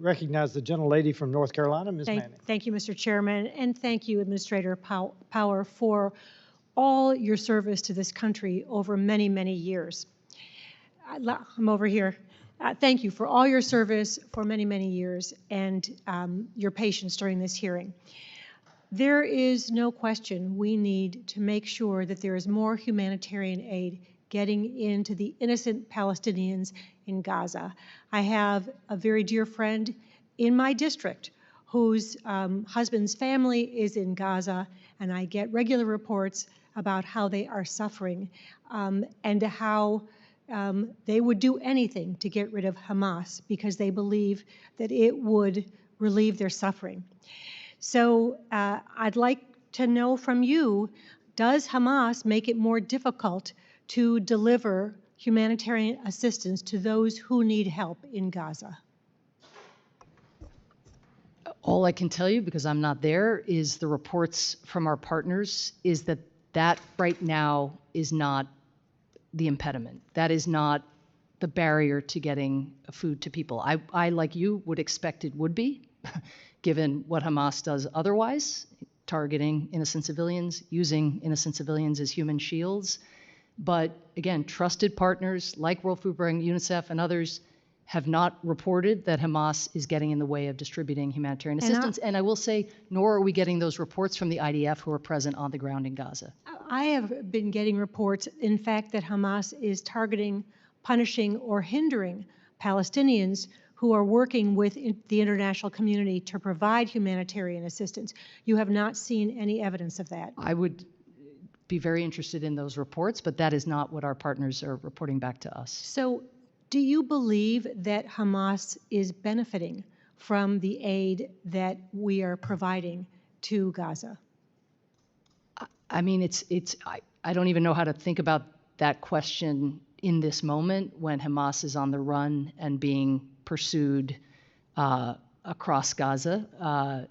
recognize the gentlelady from North Carolina, Ms. Manning. Thank you, Mr. Chairman, and thank you, Administrator Power, for all your service to this country over many, many years. I'm over here. Thank you for all your service for many, many years and your patience during this hearing. There is no question we need to make sure that there is more humanitarian aid getting into the innocent Palestinians in Gaza. I have a very dear friend in my district whose husband's family is in Gaza, and I get regular reports about how they are suffering and how they would do anything to get rid of Hamas because they believe that it would relieve their suffering. So I'd like to know from you, does Hamas make it more difficult to deliver humanitarian assistance to those who need help in Gaza? All I can tell you, because I'm not there, is the reports from our partners is that that right now is not the impediment. That is not the barrier to getting food to people. I like you, would expect it would be, given what Hamas does otherwise, targeting innocent civilians, using innocent civilians as human shields. But again, trusted partners like World Food Program, UNICEF, and others have not reported that Hamas is getting in the way of distributing humanitarian assistance. And I will say, nor are we getting those reports from the IDF who are present on the ground in Gaza. I have been getting reports, in fact, that Hamas is targeting, punishing, or hindering Palestinians who are working with the international community to provide humanitarian assistance. You have not seen any evidence of that. I would be very interested in those reports, but that is not what our partners are reporting back to us. So do you believe that Hamas is benefiting from the aid that we are providing to Gaza? I mean, I don't even know how to think about that question in this moment when Hamas is on the run and being pursued across Gaza. I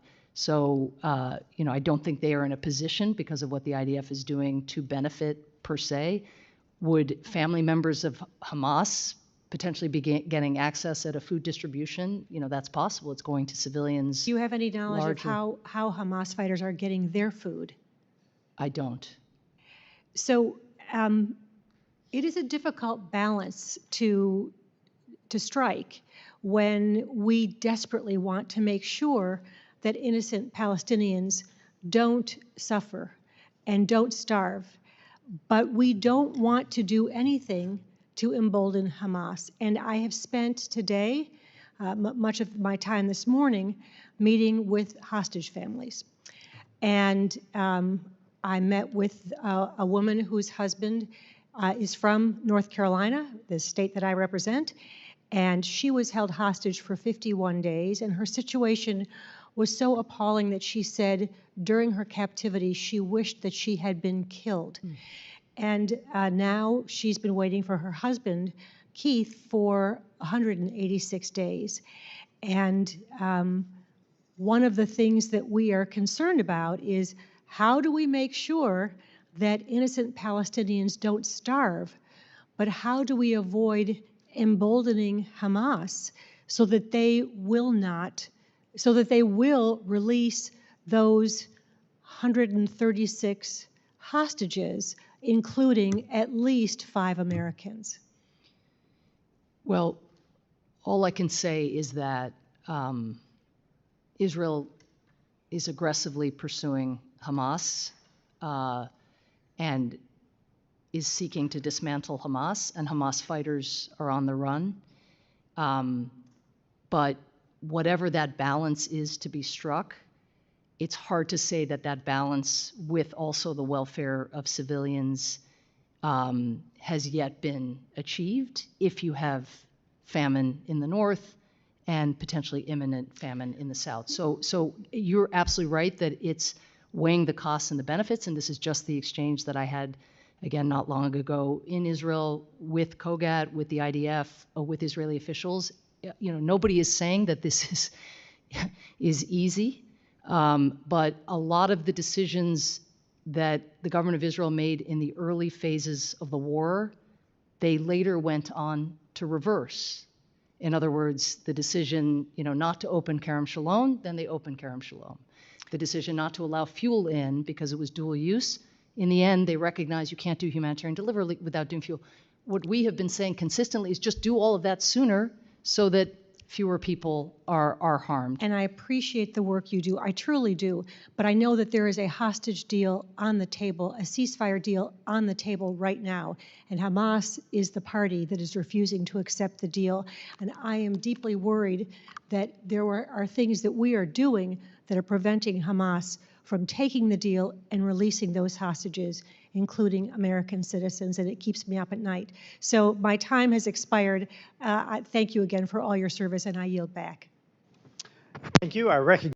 don't think they are in a position, because of what the IDF is doing, to benefit per se. Would family members of Hamas potentially be getting access at a food distribution? That's possible. It's going to civilians. Do you have any knowledge of how Hamas fighters are getting their food? I don't. So it is a difficult balance to strike when we desperately want to make sure that innocent Palestinians don't suffer and don't starve, but we don't want to do anything to embolden Hamas. And I have spent today, much of my time this morning, meeting with hostage families. And I met with a woman whose husband is from North Carolina, the state that I represent, and she was held hostage for 51 days, and her situation was so appalling that she said during her captivity she wished that she had been killed. And now she's been waiting for her husband, Keith, for 186 days. And one of the things that we are concerned about is, how do we make sure that innocent Palestinians don't starve, but how do we avoid emboldening Hamas so that they will release those 136 hostages, including at least 5 Americans? Well, all I can say is that Israel is aggressively pursuing Hamas and is seeking to dismantle Hamas, and Hamas fighters are on the run. But whatever that balance is to be struck, it's hard to say that that balance with also the welfare of civilians has yet been achieved if you have famine in the north and potentially imminent famine in the south. So you're absolutely right that it's weighing the costs and the benefits, and this is just the exchange that I had, again, not long ago in Israel with COGAT, with the IDF, with Israeli officials. Nobody is saying that this is easy, but a lot of the decisions that the government of Israel made in the early phases of the war, they later went on to reverse. In other words, the decision, not to open Kerem Shalom, then they opened Kerem Shalom. The decision not to allow fuel in because it was dual use, in the end, they recognize you can't do humanitarian delivery without doing fuel. What we have been saying consistently is just do all of that sooner so that fewer people are harmed. And I appreciate the work you do. I truly do. But I know that there is a hostage deal on the table, a ceasefire deal on the table right now. And Hamas is the party that is refusing to accept the deal. And I am deeply worried that there are things that we are doing that are preventing Hamas from taking the deal and releasing those hostages, including American citizens, and it keeps me up at night. So my time has expired. Thank you again for all your service, and I yield back. Thank you. I recognize